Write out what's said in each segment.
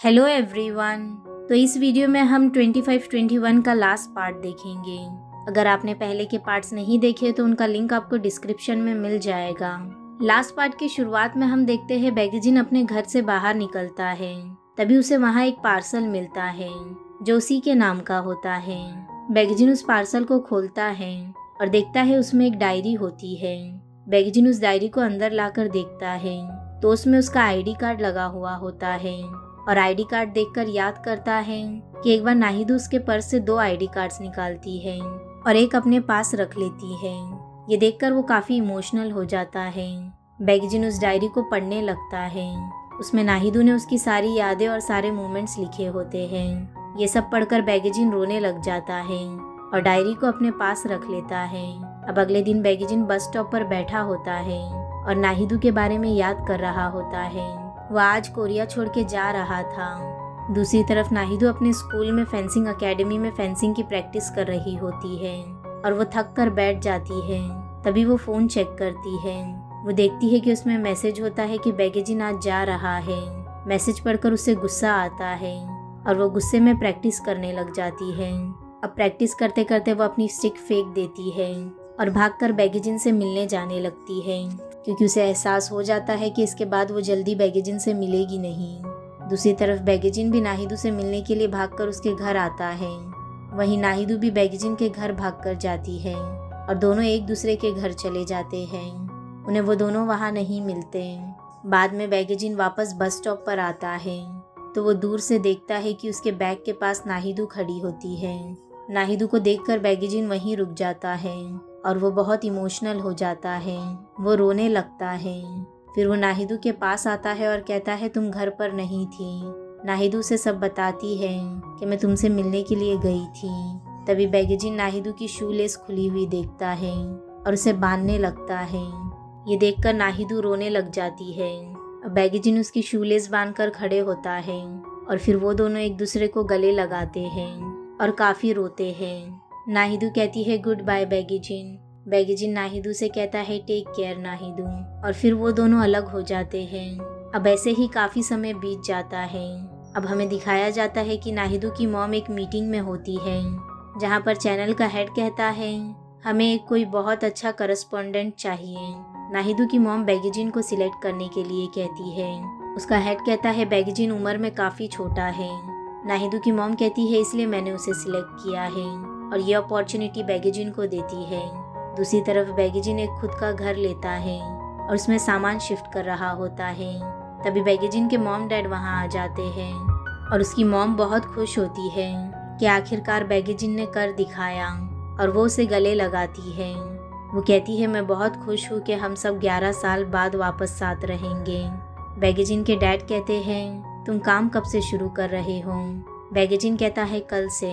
Hello everyone. तो इस video में हम 25-21 का लास्ट पार्ट देखेंगे। अगर आपने पहले के पार्ट्स नहीं देखे तो उनका लिंक आपको डिस्क्रिप्शन में मिल जाएगा। लास्ट पार्ट की शुरुआत में हम देखते हैं बैगजिन अपने घर से बाहर निकलता है। तभी उसे वहाँ एक पार्सल मिलता है जो उसी के नाम का होता है। बैगजिन उस पार्सल को खोलता है और देखता है उसमें एक डायरी होती है। बैगजिन उस डायरी को अंदर लाकर देखता है तो उसमें उसका आईडी कार्ड लगा हुआ होता है और आईडी कार्ड देखकर याद करता है कि एक बार नाहिदू उसके पर्स से 2 आईडी कार्ड्स निकालती है और एक अपने पास रख लेती है। ये देखकर वो काफी इमोशनल हो जाता है। बैगजिन उस डायरी को पढ़ने लगता है। उसमें नाहिदू ने उसकी सारी यादें और सारे मोमेंट्स लिखे होते हैं। ये सब पढ़कर बैगजिन रोने लग जाता है और डायरी को अपने पास रख लेता है। अब अगले दिन बैगजिन बस स्टॉप पर बैठा होता है और नाहिदू के बारे में याद कर रहा होता है। वह आज कोरिया छोड़ के जा रहा था। दूसरी तरफ नाहिदू अपने स्कूल में फेंसिंग अकेडमी में फेंसिंग की प्रैक्टिस कर रही होती है और वो थक कर बैठ जाती है। तभी वो फोन चेक करती है। वो देखती है कि उसमें मैसेज होता है कि बैगजिन आज जा रहा है। मैसेज पढ़कर उसे गुस्सा आता है और वो गुस्से में प्रैक्टिस करने लग जाती है। अब प्रैक्टिस करते करते वो अपनी स्टिक फेंक देती है और भागकर बैगजिन से मिलने जाने लगती है, क्योंकि उसे एहसास हो जाता है कि इसके बाद वो जल्दी बैगजिन से मिलेगी नहीं। दूसरी तरफ बैगजिन भी नाहिदू से मिलने के लिए भागकर उसके घर आता है। वहीं नाहिदू भी बैगजिन के घर भागकर जाती है और दोनों एक दूसरे के घर चले जाते हैं। उन्हें वो दोनों वहाँ नहीं मिलते। बाद में बैगजिन वापस बस स्टॉप पर आता है तो वो दूर से देखता है कि उसके बैग के पास नाहिदू खड़ी होती है। नाहिदू को देखकर बैगजिन वहीं रुक जाता है और वो बहुत इमोशनल हो जाता है। वो रोने लगता है। फिर वो नाहिदू के पास आता है और कहता है तुम घर पर नहीं थी। नाहिदू से सब बताती है कि मैं तुमसे मिलने के लिए गई थी। तभी बैगजिन नाहिदू की शू लेस खुली हुई देखता है और उसे बांधने लगता है। ये देखकर नाहिदू रोने लग जाती है। अब बैगजिन उसकी शू लेस बांधकर खड़े होता है और फिर वो दोनों एक दूसरे को गले लगाते हैं और काफी रोते हैं। नाहिदू कहती है गुड बाय बैगजिन। बैगजिन नाहिदू से कहता है टेक केयर नाहिदू, और फिर वो दोनों अलग हो जाते हैं। अब ऐसे ही काफी समय बीत जाता है। अब हमें दिखाया जाता है कि नाहिदू की मॉम एक मीटिंग में होती है जहाँ पर चैनल का हेड कहता है हमें एक कोई बहुत अच्छा करस्पॉन्डेंट चाहिए। नाहिदू की मॉम बैगजिन को सिलेक्ट करने के लिए कहती है। उसका हेड कहता है बैगजिन उम्र में काफी छोटा है। नाहिदू की मॉम कहती है इसलिए मैंने उसे सिलेक्ट किया है और ये अपॉर्चुनिटी बैगजिन को देती है। दूसरी तरफ बैगजिन एक खुद का घर लेता है और उसमें सामान शिफ्ट कर रहा होता है। तभी बैगजिन के मॉम डैड वहाँ आ जाते हैं और उसकी मॉम बहुत खुश होती है कि आखिरकार बैगजिन ने कर दिखाया और वो उसे गले लगाती है। वो कहती है मैं बहुत खुश हूँ कि हम सब 11 साल बाद वापस साथ रहेंगे। बैगजिन के डैड कहते हैं तुम काम कब से शुरू कर रहे हो? बैगजिन कहता है कल से।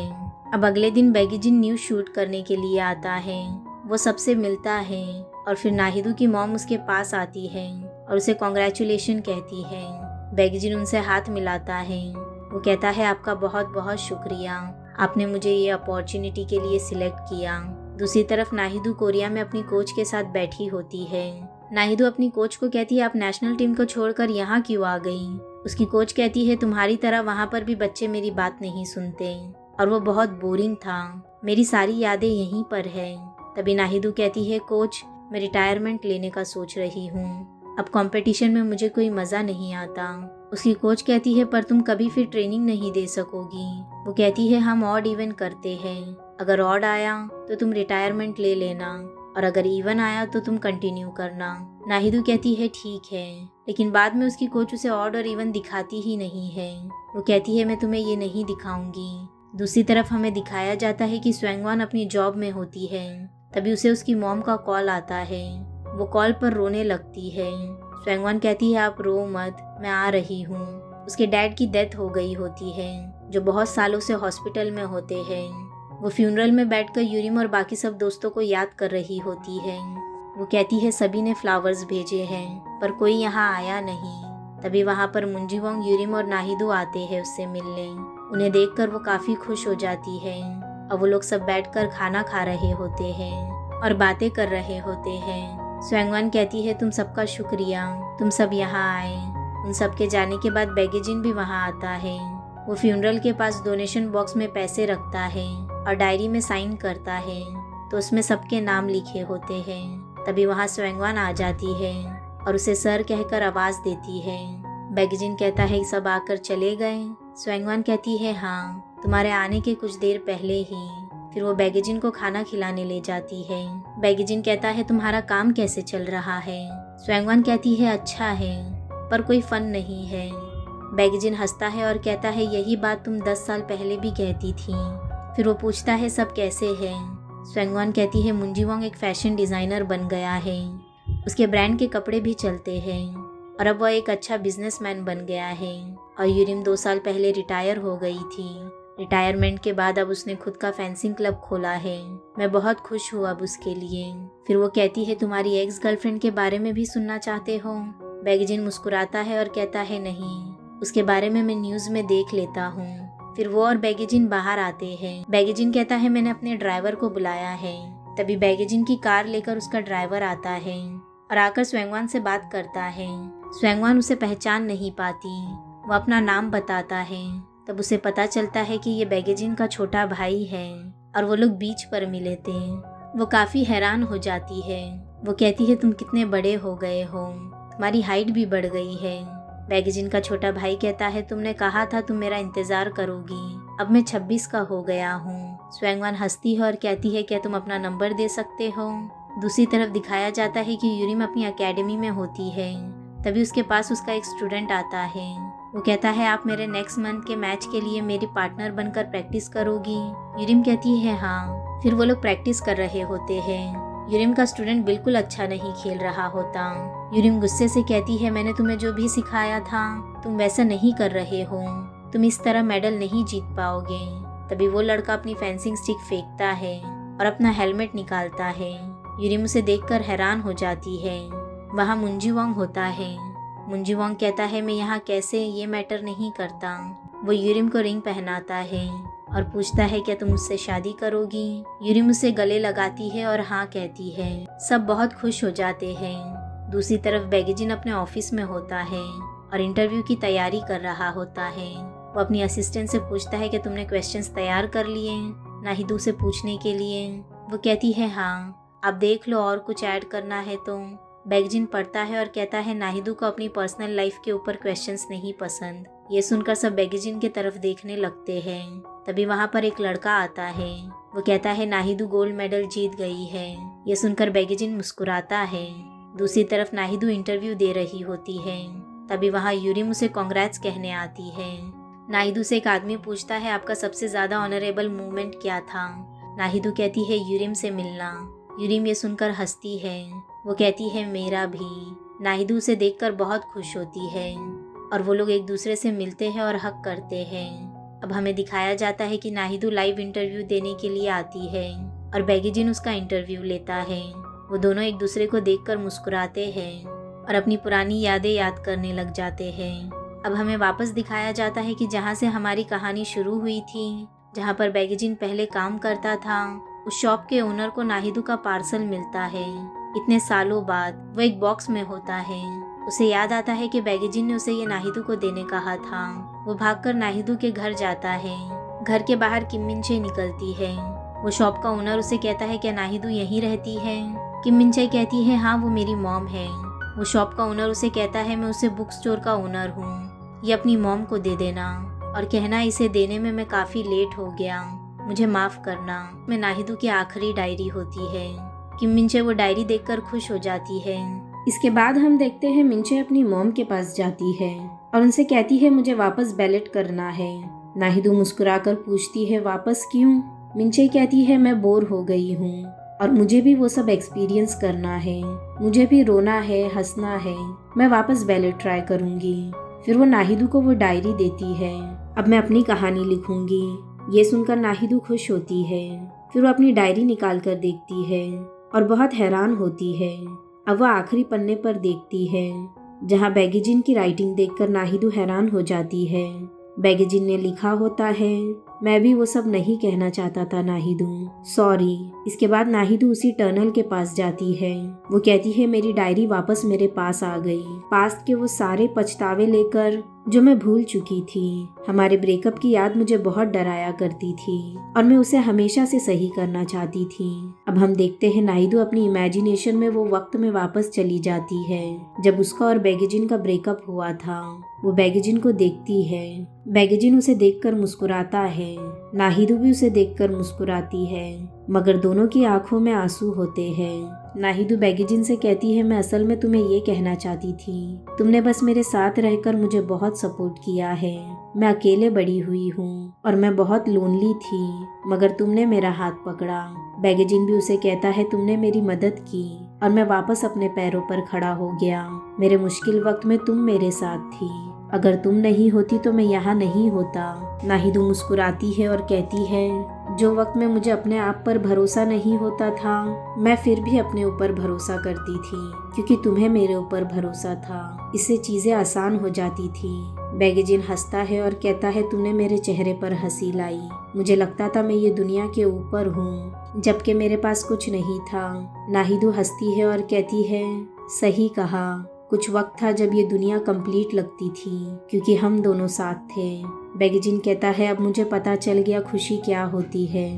अब अगले दिन बैगजिन न्यूज़ शूट करने के लिए आता है। वो सबसे मिलता है और फिर नाहिदू की मॉम उसके पास आती है और उसे कॉन्ग्रेचुलेशन कहती है। बैगजिन उनसे हाथ मिलाता है। वो कहता है आपका बहुत बहुत शुक्रिया, आपने मुझे ये अपॉर्चुनिटी के लिए सिलेक्ट किया। दूसरी तरफ नाहिदू कोरिया में अपनी कोच के साथ बैठी होती है। नाहिदू अपनी कोच को कहती है आप नेशनल टीम को छोड़कर यहाँ क्यों आ गई? उसकी कोच कहती है तुम्हारी तरह वहाँ पर भी बच्चे मेरी बात नहीं सुनते और वो बहुत बोरिंग था। मेरी सारी यादें यहीं पर है। तभी नाहिदू कहती है कोच मैं रिटायरमेंट लेने का सोच रही हूँ। अब कंपटीशन में मुझे कोई मज़ा नहीं आता। उसकी कोच कहती है पर तुम कभी फिर ट्रेनिंग नहीं दे सकोगी। वो कहती है हम ऑड इवन करते हैं, अगर ऑड आया तो तुम रिटायरमेंट ले लेना और अगर इवन आया तो तुम कंटिन्यू करना। नाहिदू कहती है ठीक है, लेकिन बाद में उसकी कोच उसे ऑड और इवन दिखाती ही नहीं है। वो कहती है मैं तुम्हें ये नहीं दिखाऊंगी। दूसरी तरफ हमें दिखाया जाता है कि स्वैंगवान अपनी जॉब में होती है। तभी उसे उसकी मॉम का कॉल आता है। वो कॉल पर रोने लगती है। स्वैंगवान कहती है आप रो मत, मैं आ रही हूँ। उसके डैड की डेथ हो गई होती है जो बहुत सालों से हॉस्पिटल में होते हैं। वो फ्यूनरल में बैठकर यूरिम और बाकी सब दोस्तों को याद कर रही होती है। वो कहती है सभी ने फ्लावर्स भेजे हैं पर कोई यहाँ आया नहीं। तभी वहाँ पर मुंजीवोंग, यूरिम और नाहिदू आते हैं उससे मिलने। उन्हें देखकर वो काफ़ी खुश हो जाती है और वो लोग सब बैठकर खाना खा रहे होते हैं और बातें कर रहे होते हैं। स्वैंगवान कहती है तुम सबका शुक्रिया, तुम सब यहाँ आए। उन सब के जाने के बाद बैगेजिन भी वहाँ आता है। वो फ्यूनरल के पास डोनेशन बॉक्स में पैसे रखता है और डायरी में साइन करता है, तो उसमें सबके नाम लिखे होते हैं। तभी वहाँ स्वैंगवान आ जाती है और उसे सर कहकर आवाज़ देती है। बैगेजिन कहता है सब आकर चले गए। स्वैंगवान कहती है हाँ, तुम्हारे आने के कुछ देर पहले ही। फिर वो बैगेजिन को खाना खिलाने ले जाती है। बैगेजिन कहता है तुम्हारा काम कैसे चल रहा है? स्वैंगवान कहती है अच्छा है, पर कोई फन नहीं है। बैगेजिन हंसता है और कहता है यही बात तुम 10 साल पहले भी कहती थी। फिर वो पूछता है सब कैसे है? स्वैंगवान कहती है मुंजीवोंग एक फैशन डिज़ाइनर बन गया है, उसके ब्रांड के कपड़े भी चलते हैं और अब वह एक अच्छा बिजनेसमैन बन गया है। और यूरिम 2 साल पहले रिटायर हो गई थी। रिटायरमेंट के बाद अब उसने खुद का फेंसिंग क्लब खोला है। मैं बहुत खुश हूँ अब उसके लिए। फिर वो कहती है तुम्हारी एक्स गर्लफ्रेंड के बारे में भी सुनना चाहते हो? बैगेजिन मुस्कुराता है और कहता है नहीं, उसके बारे में मैं न्यूज़ में देख लेता हूँ। फिर वो और बैगेजिन बाहर आते हैं। बैगेजिन कहता है मैंने अपने ड्राइवर को बुलाया है। तभी बैगेजिन की कार लेकर उसका ड्राइवर आता है और आकर स्वैंगवान से बात करता है। स्वैंगवान उसे पहचान नहीं पाती। वो अपना नाम बताता है। तब उसे पता चलता है कि ये बैगेजिन का छोटा भाई है और वो लोग बीच पर मिले थे। वो काफ़ी हैरान हो जाती है। वो कहती है तुम कितने बड़े हो गए हो, तुम्हारी हाइट भी बढ़ गई है। बैगेजिन का छोटा भाई कहता है तुमने कहा था तुम मेरा इंतज़ार करोगी, अब मैं 26 का हो गया हूँ। स्वैंगवान हंसती है और कहती है क्या तुम अपना नंबर दे सकते हो? दूसरी तरफ दिखाया जाता है कि यूरिम अपनी एकेडमी में होती है। तभी उसके पास उसका एक स्टूडेंट आता है। वो कहता है आप मेरे नेक्स्ट मंथ के मैच के लिए मेरी पार्टनर बनकर प्रैक्टिस करोगी? यूरिम कहती है हाँ। फिर वो लोग प्रैक्टिस कर रहे होते हैं। यूरिम का स्टूडेंट बिल्कुल अच्छा नहीं खेल रहा होता। यूरिम गुस्से से कहती है मैंने तुम्हें जो भी सिखाया था तुम वैसा नहीं कर रहे हो, तुम इस तरह मेडल नहीं जीत पाओगे। तभी वो लड़का अपनी फेंसिंग स्टिक फेंकता है और अपना हेलमेट निकालता है। यूरिम उसे देखकर हैरान हो जाती है। वहाँ मुंजीवोंग होता है। मुंजीवोंग कहता है मैं यहाँ कैसे, ये मैटर नहीं करता। वो यूरिम को रिंग पहनाता है और पूछता है क्या तुम मुझसे शादी करोगी? यूरिम उसे गले लगाती है और हाँ कहती है। सब बहुत खुश हो जाते हैं। दूसरी तरफ बैगेजिन अपने ऑफिस में होता है और इंटरव्यू की तैयारी कर रहा होता है। वो अपनी असिस्टेंट से पूछता है कि तुमने क्वेश्चंस तैयार कर लिए नाहिदू से पूछने के लिए? वो कहती है हाँ, आप देख लो और कुछ ऐड करना है तो। बैगेजिन पढ़ता है और कहता है नाहिदू को अपनी पर्सनल लाइफ के ऊपर क्वेश्चंस नहीं पसंद। ये सुनकर सब बैगेजिन की तरफ देखने लगते हैं। तभी वहाँ पर एक लड़का आता है। वो कहता है नाहिदू गोल्ड मेडल जीत गई है। ये सुनकर बैगेजिन मुस्कुराता है। दूसरी तरफ नाहिदू इंटरव्यू दे रही होती है। तभी वहाँ यूरिम उसे कांग्रेट्स कहने आती है। नाहिदू से एक आदमी पूछता है आपका सबसे ज्यादा ऑनरेबल मूवमेंट क्या था? नाहिदू कहती है यूरिम से मिलना। यूरिम ये सुनकर हंसती है। वो कहती है मेरा भी। नाहिदू उसे देखकर बहुत खुश होती है और वो लोग एक दूसरे से मिलते हैं और हक करते हैं। अब हमें दिखाया जाता है कि नाहिदू लाइव इंटरव्यू देने के लिए आती है और बैगेजिन उसका इंटरव्यू लेता है। वो दोनों एक दूसरे को देखकर मुस्कुराते हैं और अपनी पुरानी यादें याद करने लग जाते हैं। अब हमें वापस दिखाया जाता है कि जहाँ से हमारी कहानी शुरू हुई थी, जहाँ पर बैगेजिन पहले काम करता था, उस शॉप के ओनर को नाहिदू का पार्सल मिलता है। इतने सालों बाद वो एक बॉक्स में होता है। उसे याद आता है कि बैगेजिन ने उसे ये नाहिदू को देने कहा था। वो भागकर नाहिदू के घर जाता है। घर के बाहर किम मिनचे निकलती है। वो शॉप का ओनर उसे कहता है क्या नाहिदू यहीं रहती है? किम मिनचे कहती है हाँ, वो मेरी मॉम है। वो शॉप का ओनर उसे कहता है मैं उसे बुक स्टोर का ओनर हूँ, ये अपनी मॉम को दे देना और कहना इसे देने में मैं काफ़ी लेट हो गया, मुझे माफ़ करना। मैं नाहिदू की आखिरी डायरी होती है। किम मिनचे वो डायरी देखकर खुश हो जाती है। इसके बाद हम देखते हैं मिनचे अपनी मॉम के पास जाती है और उनसे कहती है मुझे वापस बैलेट करना है। नाहिदू मुस्कुराकर पूछती है वापस क्यों? मिनचे कहती है मैं बोर हो गई हूँ और मुझे भी वो सब एक्सपीरियंस करना है, मुझे भी रोना है, हंसना है, मैं वापस बैलेट ट्राई करूँगी। फिर वो नाहिदू को वो डायरी देती है। अब मैं अपनी कहानी लिखूंगी। ये सुनकर नाहिदू खुश होती है। फिर वो अपनी डायरी निकाल कर देखती है और बहुत हैरान होती है। अब वह आखिरी पन्ने पर देखती है जहाँ बैगेजिन की राइटिंग देखकर नाहिदू हैरान हो जाती है। बैगेजिन ने लिखा होता है मैं भी वो सब नहीं कहना चाहता था नाहिदू, सॉरी। इसके बाद नाहिदू उसी टनल के पास जाती है। वो कहती है मेरी डायरी वापस मेरे पास आ गई, पास्ट के वो सारे पछतावे लेकर जो मैं भूल चुकी थी। हमारे ब्रेकअप की याद मुझे बहुत डराया करती थी और मैं उसे हमेशा से सही करना चाहती थी। अब हम देखते हैं नाहिदू अपनी इमेजिनेशन में वो वक्त में वापस चली जाती है जब उसका और बैगेजिन का ब्रेकअप हुआ था। वो बैगेजिन को देखती है, बैगेजिन उसे देखकर मुस्कुराता है, नाहिदू भी उसे देखकर मुस्कुराती है, मगर दोनों की आंखों में आंसू होते हैं। नाहिदू बैगेजिन से कहती है मैं असल में तुम्हें ये कहना चाहती थी, तुमने बस मेरे साथ रहकर मुझे बहुत सपोर्ट किया है। मैं अकेले बड़ी हुई हूँ और मैं बहुत लोनली थी, मगर तुमने मेरा हाथ पकड़ा। बैगेजिन भी उसे कहता है तुमने मेरी मदद की और मैं वापस अपने पैरों पर खड़ा हो गया। मेरे मुश्किल वक्त में तुम मेरे साथ थी, अगर तुम नहीं होती तो मैं यहाँ नहीं होता। नाहिदू मुस्कुराती है और कहती है जो वक्त में मुझे अपने आप पर भरोसा नहीं होता था, मैं फिर भी अपने ऊपर भरोसा करती थी क्योंकि तुम्हें मेरे ऊपर भरोसा था। इससे चीजें आसान हो जाती थी। बैगेजिन हंसता है और कहता है तुमने मेरे चेहरे पर हंसी लाई। मुझे लगता था मैं ये दुनिया के ऊपर हूँ जबकि मेरे पास कुछ नहीं था। नाहिदू हंसती है और कहती है सही कहा, कुछ वक्त था जब ये दुनिया कंप्लीट लगती थी क्योंकि हम दोनों साथ थे। बैगेजिन कहता है अब मुझे पता चल गया खुशी क्या होती है।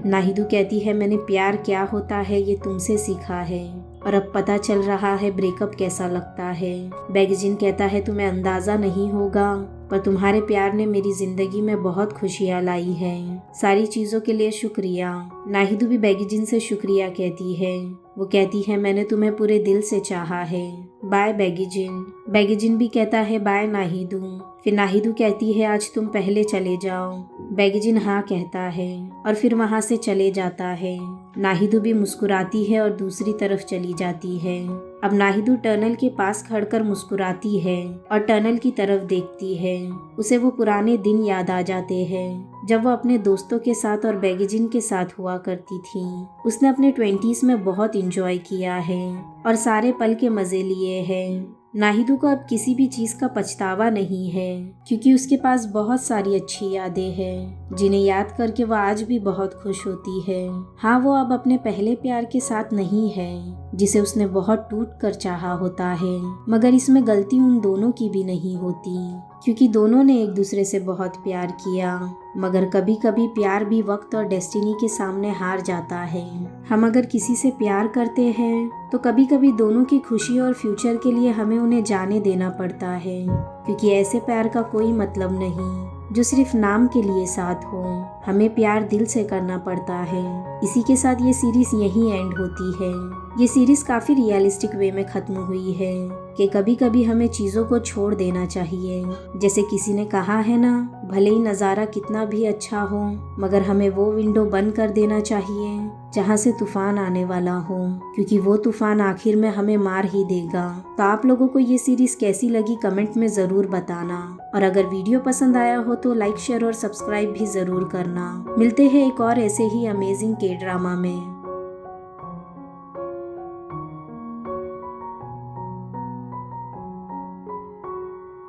नाहिदू कहती है मैंने प्यार क्या होता है ये तुमसे सीखा है और अब पता चल रहा है ब्रेकअप कैसा लगता है। बैगेजिन कहता है तुम्हें अंदाजा नहीं होगा पर तुम्हारे प्यार ने मेरी जिंदगी में बहुत खुशियाँ लाई है। सारी चीजों के लिए शुक्रिया। नाहिदू भी बैगेजिन से शुक्रिया कहती है। वो कहती है मैंने तुम्हें पूरे दिल से चाहा है, बाय बैगेजिन। बैगेजिन भी कहता है बाय नाहिदू। फिर नाहिदू कहती है आज तुम पहले चले जाओ। बैगेजिन हाँ कहता है और फिर वहाँ से चले जाता है। नाहिदू भी मुस्कुराती है और दूसरी तरफ चली जाती है। अब नाहिदू टनल के पास खड़कर मुस्कुराती है और टनल की तरफ देखती है। उसे वो पुराने दिन याद आ जाते हैं जब वो अपने दोस्तों के साथ और बैगेजिन के साथ हुआ करती थी। उसने अपने 20s में बहुत एंजॉय किया है और सारे पल के मजे लिए हैं। नाहिदू को अब किसी भी चीज का पछतावा नहीं है क्योंकि उसके पास बहुत सारी अच्छी यादें हैं जिन्हें याद करके वो आज भी बहुत खुश होती है। हाँ, वो अब अपने पहले प्यार के साथ नहीं है जिसे उसने बहुत टूट कर चाहा होता है, मगर इसमें गलती उन दोनों की भी नहीं होती क्योंकि दोनों ने एक दूसरे से बहुत प्यार किया। मगर कभी कभी प्यार भी वक्त और डेस्टिनी के सामने हार जाता है। हम अगर किसी से प्यार करते हैं तो कभी कभी दोनों की खुशी और फ्यूचर के लिए हमें उन्हें जाने देना पड़ता है क्योंकि ऐसे प्यार का कोई मतलब नहीं जो सिर्फ नाम के लिए साथ हो। हमें प्यार दिल से करना पड़ता है। इसी के साथ ये सीरीज यहीं एंड होती है। ये सीरीज काफी रियलिस्टिक वे में खत्म हुई है कि कभी कभी हमें चीजों को छोड़ देना चाहिए। जैसे किसी ने कहा है ना, भले ही नज़ारा कितना भी अच्छा हो मगर हमें वो विंडो बंद कर देना चाहिए जहाँ से तूफान आने वाला हो क्योंकि वो तूफान आखिर में हमें मार ही देगा। तो आप लोगों को ये सीरीज कैसी लगी कमेंट में ज़रूर बताना और अगर वीडियो पसंद आया हो तो लाइक शेयर और सब्सक्राइब भी ज़रूर करना। मिलते हैं एक और ऐसे ही अमेजिंग के ड्रामा में।